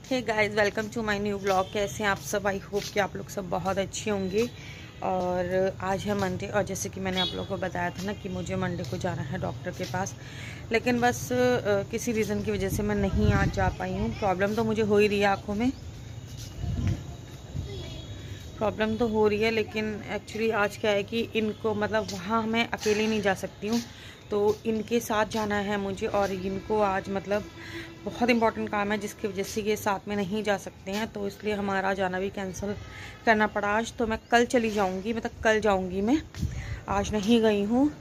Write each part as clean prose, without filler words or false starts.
Hey guys, welcome to my new blog. कैसे हैं आप सब? आई होप कि आप लोग सब बहुत अच्छे होंगे। और आज है मंडे, और जैसे कि मैंने आप लोगों को बताया था ना कि मुझे मंडे को जाना है डॉक्टर के पास, लेकिन बस किसी रीज़न की वजह से मैं नहीं आज जा पाई हूँ। प्रॉब्लम तो मुझे हो ही रही है, आँखों में प्रॉब्लम तो हो रही है, लेकिन एक्चुअली आज क्या है कि इनको मतलब वहाँ मैं अकेले नहीं जा सकती हूँ, तो इनके साथ जाना है मुझे। और इनको आज मतलब बहुत इंपॉर्टेंट काम है जिसकी वजह से ये साथ में नहीं जा सकते हैं, तो इसलिए हमारा जाना भी कैंसिल करना पड़ा आज। तो मैं कल चली जाऊँगी, मतलब कल जाऊँगी मैं, आज नहीं गई हूँ।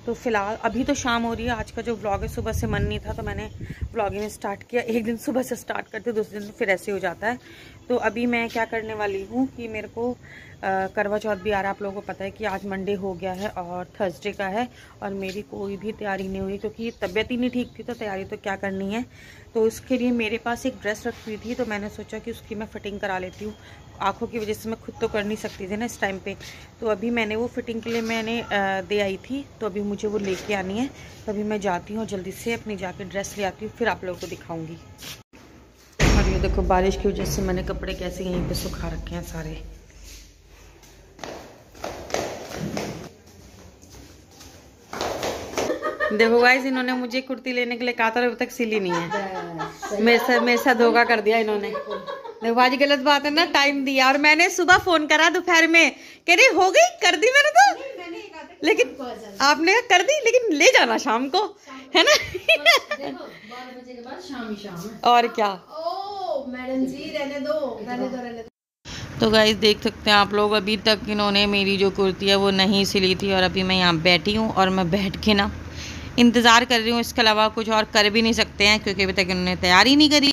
तो फ़िलहाल अभी तो शाम हो रही है। आज का जो व्लॉग है, सुबह से मन नहीं था तो मैंने व्लॉगिंग स्टार्ट किया। एक दिन सुबह से स्टार्ट करते, दूसरे दिन फिर ऐसे हो जाता है। तो अभी मैं क्या करने वाली हूँ कि मेरे को करवा चौथ भी आ रहा है। आप लोगों को पता है कि आज मंडे हो गया है और थर्सडे का है, और मेरी कोई भी तैयारी नहीं हुई क्योंकि तबीयत ही नहीं ठीक थी, तो तैयारी तो क्या करनी है। तो उसके लिए मेरे पास एक ड्रेस रखी थी, तो मैंने सोचा कि उसकी मैं फ़िटिंग करा लेती हूँ। आँखों की वजह से मैं खुद तो कर नहीं सकती थी ना इस टाइम पे, तो अभी मैंने वो फ़िटिंग के लिए मैंने दे आई थी, तो अभी मुझे वो लेके आनी है। तो अभी मैं जाती हूँ और जल्दी से अपनी जाके ड्रेस ले आती हूँ, फिर आप लोगों को दिखाऊँगी। और ये देखो, बारिश की वजह से मैंने कपड़े कैसे यहीं पे सुखा रखे हैं सारे। देखो गाइस, इन्होंने मुझे कुर्ती लेने के लिए कहा था, अभी तक सिली नहीं है। मेरे साथ धोखा कर दिया इन्होंने। देखो आज गलत बात है ना, टाइम दिया और मैंने सुबह फोन करा दोपहर में, कह रही हो गई, कर दी मैंने तो, लेकिन आपने कर दी, लेकिन ले जाना शाम को, है ना। 12 बजे के बाद शाम ही शाम है। और क्या। मैडम जी रहने दो। तो गाइस देख सकते हैं आप लोग, अभी तक इन्होंने मेरी जो कुर्ती है वो नहीं सिली थी, और अभी मैं यहाँ बैठी हूँ और मैं बैठ के ना इंतज़ार कर रही हूँ। इसके अलावा कुछ और कर भी नहीं सकते हैं क्योंकि अभी तक इन्होंने तैयारी नहीं करी।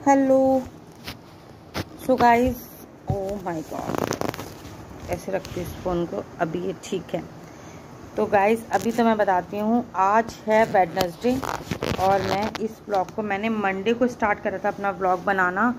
Hello, so guys, oh my God, ऐसे रखती हूँ इस फ़ोन को, अभी ये ठीक है। तो गाइस अभी तो मैं बताती हूँ, आज है वेडनेसडे और मैं इस ब्लॉग को मैंने मंडे को स्टार्ट करा था अपना ब्लॉग बनाना,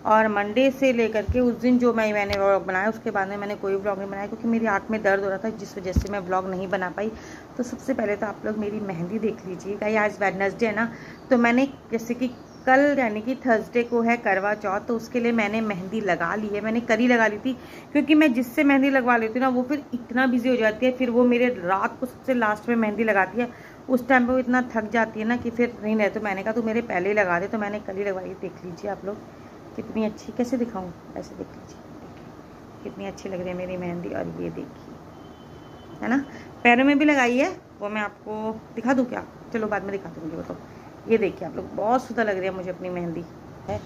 और मंडे से लेकर के उस दिन जो मैंने व्लॉग बनाया उसके बाद में मैंने कोई व्लॉग नहीं बनाया क्योंकि मेरी आँख में दर्द हो रहा था, जिस वजह से मैं व्लॉग नहीं बना पाई। तो सबसे पहले तो आप लोग मेरी मेहंदी देख लीजिएगा। ये आज वेडनेसडे है ना, तो मैंने जैसे कि कल यानी कि थर्सडे को है करवा चौथ, तो उसके लिए मैंने मेहंदी लगा ली है। मैंने कल ही लगा ली थी क्योंकि मैं जिससे मेहंदी लगवा लेती हूँ ना, वो फिर इतना बिजी हो जाती है, फिर वो मेरे रात को सबसे लास्ट में मेहंदी लगाती है। उस टाइम पे वो इतना थक जाती है ना कि फिर नहीं रहे, तो मैंने कहा तू मेरे पहले ही लगा दे, तो मैंने कल ही लगवाई। देख लीजिए आप लोग कितनी अच्छी, कैसे दिखाऊँ, ऐसे देख लीजिए, कितनी अच्छी लग रही है मेरी मेहंदी। और ये देखिए, है ना, पैरों में भी लगाई है, वो मैं आपको दिखा दूँ क्या? चलो बाद में दिखा दूँगी वो। तो ये देखिए आप लोग, बहुत सुंदर लग रही है मुझे अपनी मेहंदी है।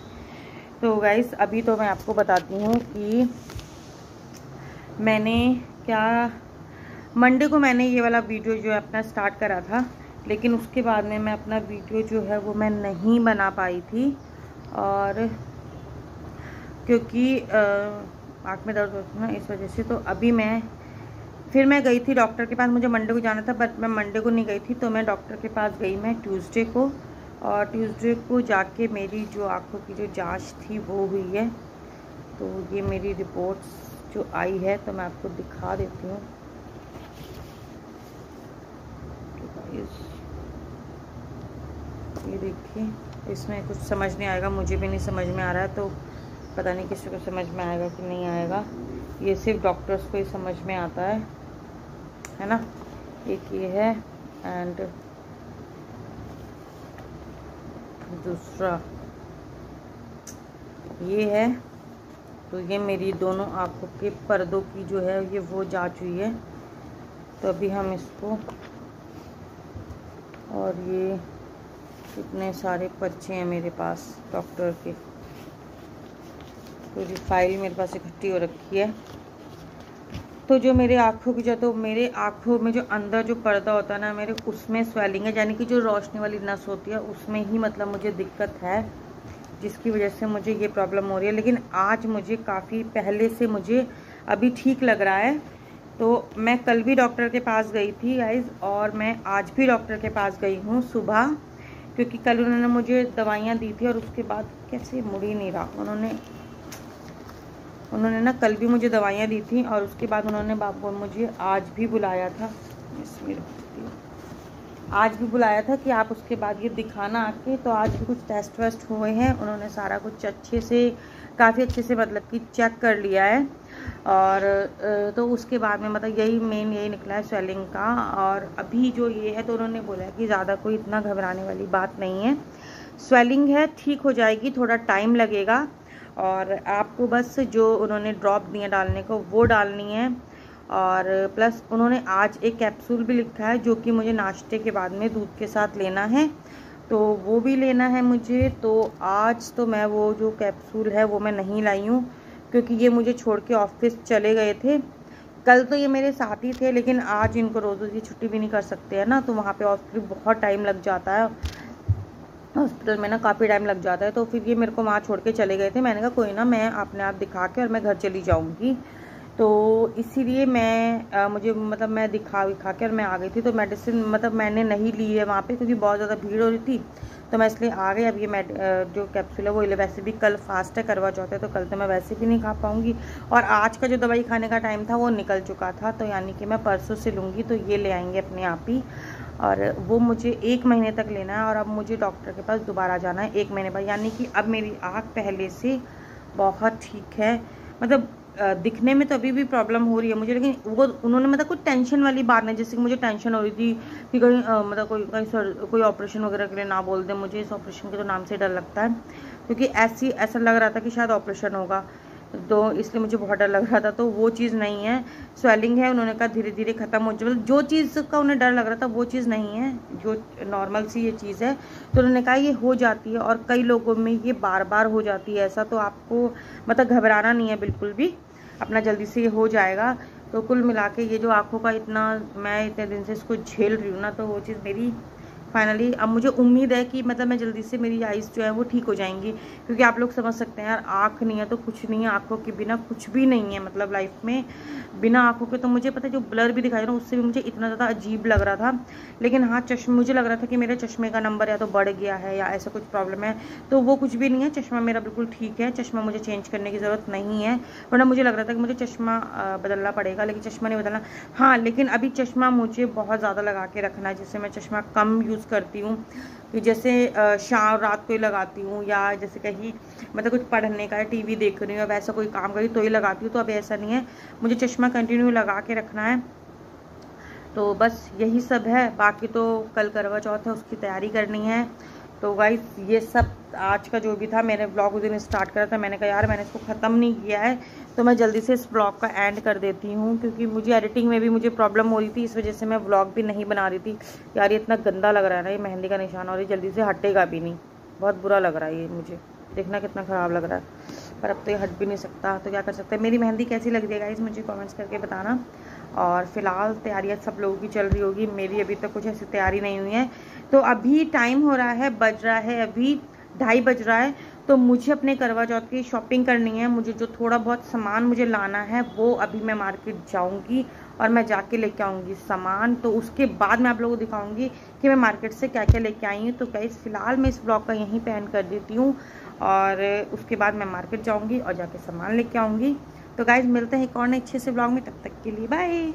तो गाइस अभी तो मैं आपको बताती हूँ कि मैंने क्या, मंडे को मैंने ये वाला वीडियो जो है अपना स्टार्ट करा था, लेकिन उसके बाद में मैं अपना वीडियो जो है वो मैं नहीं बना पाई थी, और क्योंकि आँख में दर्द होता है ना, इस वजह से। तो अभी फिर मैं गई थी डॉक्टर के पास, मुझे मंडे को जाना था बट मैं मंडे को नहीं गई थी, तो मैं डॉक्टर के पास गई मैं ट्यूसडे को, और ट्यूसडे को जाके मेरी जो आँखों की जो जांच थी वो हुई है। तो ये मेरी रिपोर्ट्स जो आई है, तो मैं आपको दिखा देती हूँ। ये देखिए, इसमें कुछ समझ नहीं आएगा, मुझे भी नहीं समझ में आ रहा है, तो पता नहीं किसी को समझ में आएगा कि नहीं आएगा। ये सिर्फ डॉक्टर्स को ही समझ में आता है ना। एक ये है, एंड दूसरा ये है। तो ये मेरी दोनों आँखों के पर्दों की जो है ये वो जांच हुई है। तो अभी हम इसको, और ये कितने सारे पर्चे हैं मेरे पास डॉक्टर के, पूरी फाइल मेरे पास इकट्ठी हो रखी है। तो जो मेरे आँखों की जो, तो मेरे आँखों में जो अंदर जो पर्दा होता है ना मेरे, उसमें स्वेलिंग है, यानी कि जो रोशनी वाली नस होती है उसमें ही मतलब मुझे दिक्कत है, जिसकी वजह से मुझे ये प्रॉब्लम हो रही है। लेकिन आज मुझे काफ़ी पहले से मुझे अभी ठीक लग रहा है। तो मैं कल भी डॉक्टर के पास गई थी गाइस, और मैं आज भी डॉक्टर के पास गई हूँ सुबह, क्योंकि कल उन्होंने मुझे दवाइयाँ दी थी, और उसके बाद कैसे मुड़ ही नहीं रहा। उन्होंने ना कल भी मुझे दवाइयाँ दी थी, और उसके बाद उन्होंने मुझे आज भी बुलाया था। इसमें आज भी बुलाया था कि आप उसके बाद ये दिखाना आके, तो आज भी कुछ टेस्ट वेस्ट हुए हैं, उन्होंने सारा कुछ अच्छे से, काफ़ी अच्छे से मतलब कि चेक कर लिया है। और तो उसके बाद में मतलब यही निकला है स्वेलिंग का। और अभी जो ये है तो उन्होंने बोला है कि ज़्यादा कोई इतना घबराने वाली बात नहीं है, स्वेलिंग है, ठीक हो जाएगी, थोड़ा टाइम लगेगा। और आपको बस जो उन्होंने ड्रॉप दिए डालने को वो डालनी है। और प्लस उन्होंने आज एक कैप्सूल भी लिखा है जो कि मुझे नाश्ते के बाद में दूध के साथ लेना है, तो वो भी लेना है मुझे। तो आज तो मैं वो जो कैप्सूल है वो मैं नहीं लाई हूँ, क्योंकि ये मुझे छोड़ के ऑफिस चले गए थे। कल तो ये मेरे साथ ही थे, लेकिन आज इनको रोज़ रोज़ की छुट्टी भी नहीं कर सकते हैं ना, तो वहाँ पे हॉस्पिटल बहुत टाइम लग जाता है, हॉस्पिटल में ना काफ़ी टाइम लग जाता है। तो फिर ये मेरे को वहाँ छोड़ के चले गए थे। मैंने कहा कोई ना, मैं अपने आप दिखा के और मैं घर चली जाऊँगी। तो इसीलिए मुझे मतलब मैं दिखा के और मैं आ गई थी। तो मेडिसिन मतलब मैंने नहीं ली है वहाँ पे, क्योंकि बहुत ज़्यादा भीड़ हो रही थी, तो मैं इसलिए आ गई। अब ये जो कैप्सूल है वो वैसे भी कल फास्ट है, करवा चौथ है, तो कल तो मैं वैसे भी नहीं खा पाऊँगी। और आज का जो दवाई खाने का टाइम था वो निकल चुका था, तो यानी कि मैं परसों से लूँगी, तो ये ले आएंगे अपने आप ही। और वो मुझे 1 महीने तक लेना है, और अब मुझे डॉक्टर के पास दोबारा जाना है 1 महीने बाद। यानी कि अब मेरी आँख पहले से बहुत ठीक है। मतलब दिखने में तो अभी भी प्रॉब्लम हो रही है मुझे, लेकिन वो उन्होंने मतलब कोई टेंशन वाली बात नहीं, जैसे कि मुझे टेंशन हो रही थी कि कहीं मतलब कोई ऑपरेशन वगैरह के लिए ना बोल दे। मुझे इस ऑपरेशन के तो नाम से डर लगता है, क्योंकि ऐसा लग रहा था कि शायद ऑपरेशन होगा, तो इसलिए मुझे बहुत डर लग रहा था। तो वो चीज़ नहीं है, स्वेलिंग है, उन्होंने कहा धीरे धीरे ख़त्म हो जाए। मतलब जो चीज़ का उन्हें डर लग रहा था वो चीज़ नहीं है, जो नॉर्मल सी ये चीज़ है। तो उन्होंने कहा ये हो जाती है, और कई लोगों में ये बार बार हो जाती है ऐसा, तो आपको मतलब घबराना नहीं है बिल्कुल भी, अपना जल्दी से ये हो जाएगा। तो कुल मिला के ये जो आँखों का मैं इतने दिन से इसको झेल रही हूँ ना, तो वो चीज़ मेरी फाइनली अब मुझे उम्मीद है कि मतलब मैं जल्दी से मेरी आइज़ जो है वो ठीक हो जाएंगी। क्योंकि आप लोग समझ सकते हैं यार, आँख नहीं है तो कुछ नहीं है, आँखों के बिना कुछ भी नहीं है। मतलब लाइफ में बिना आँखों के तो मुझे पता है, जो ब्लर भी दिखाई दे रहा उससे भी मुझे इतना ज़्यादा अजीब लग रहा था। लेकिन हाँ, मुझे लग रहा था कि मेरे चश्मे का नंबर या तो बढ़ गया है या ऐसा कुछ प्रॉब्लम है, तो वो कुछ भी नहीं है। चश्मा मेरा बिल्कुल ठीक है, चश्मा मुझे चेंज करने की ज़रूरत नहीं है। वरना मुझे लग रहा था कि मुझे चश्मा बदलना पड़ेगा, लेकिन चश्मा नहीं बदलना। हाँ, लेकिन अभी चश्मा मुझे बहुत ज़्यादा लगा के रखना है, जिससे मैं चश्मा कम यूज़ करती हूँ, कि जैसे शाम रात को ही लगाती हूँ, या जैसे कहीं मतलब कुछ पढ़ने का, टीवी देख रही हूँ या वैसा कोई काम करी तो ही लगाती हूँ। तो अब ऐसा नहीं है, मुझे चश्मा कंटिन्यू लगा के रखना है। तो बस यही सब है, बाकी तो कल करवा चौथ है, उसकी तैयारी करनी है। तो गाइस ये सब आज का जो भी था, मैंने ब्लॉग उस दिन स्टार्ट करा था, मैंने कहा यार मैंने इसको ख़त्म नहीं किया है, तो मैं जल्दी से इस ब्लॉग का एंड कर देती हूँ, क्योंकि मुझे एडिटिंग में भी मुझे प्रॉब्लम हो रही थी, इस वजह से मैं ब्लॉग भी नहीं बना रही थी। यार ये इतना गंदा लग रहा है ना, ये मेहंदी का निशान, और ये जल्दी से हटेगा भी नहीं, बहुत बुरा लग रहा है ये, मुझे देखना कितना ख़राब लग रहा है, पर अब तो ये हट भी नहीं सकता, तो क्या कर सकते हैं। मेरी मेहंदी कैसी लग रही है गाइस, मुझे कमेंट्स करके बताना। और फिलहाल तैयारियां सब लोगों की चल रही होगी, मेरी अभी तक कुछ ऐसी तैयारी नहीं हुई है। तो अभी टाइम हो रहा है, बज रहा है अभी 2:30 बज रहा है, तो मुझे अपने करवा चौथ की शॉपिंग करनी है। मुझे जो थोड़ा बहुत सामान मुझे लाना है वो अभी मैं मार्केट जाऊंगी और मैं जाके लेके आऊँगी सामान। तो उसके बाद मैं आप लोगों को दिखाऊंगी कि मैं मार्केट से क्या क्या लेके आई हूँ। तो गाइस फिलहाल मैं इस ब्लॉग का यहीं पे एंड कर देती हूँ, और उसके बाद मैं मार्केट जाऊँगी और जाके सामान लेके आऊँगी। तो गाइस मिलते हैं एक और नए अच्छे से ब्लॉग में, तब तक के लिए बाय।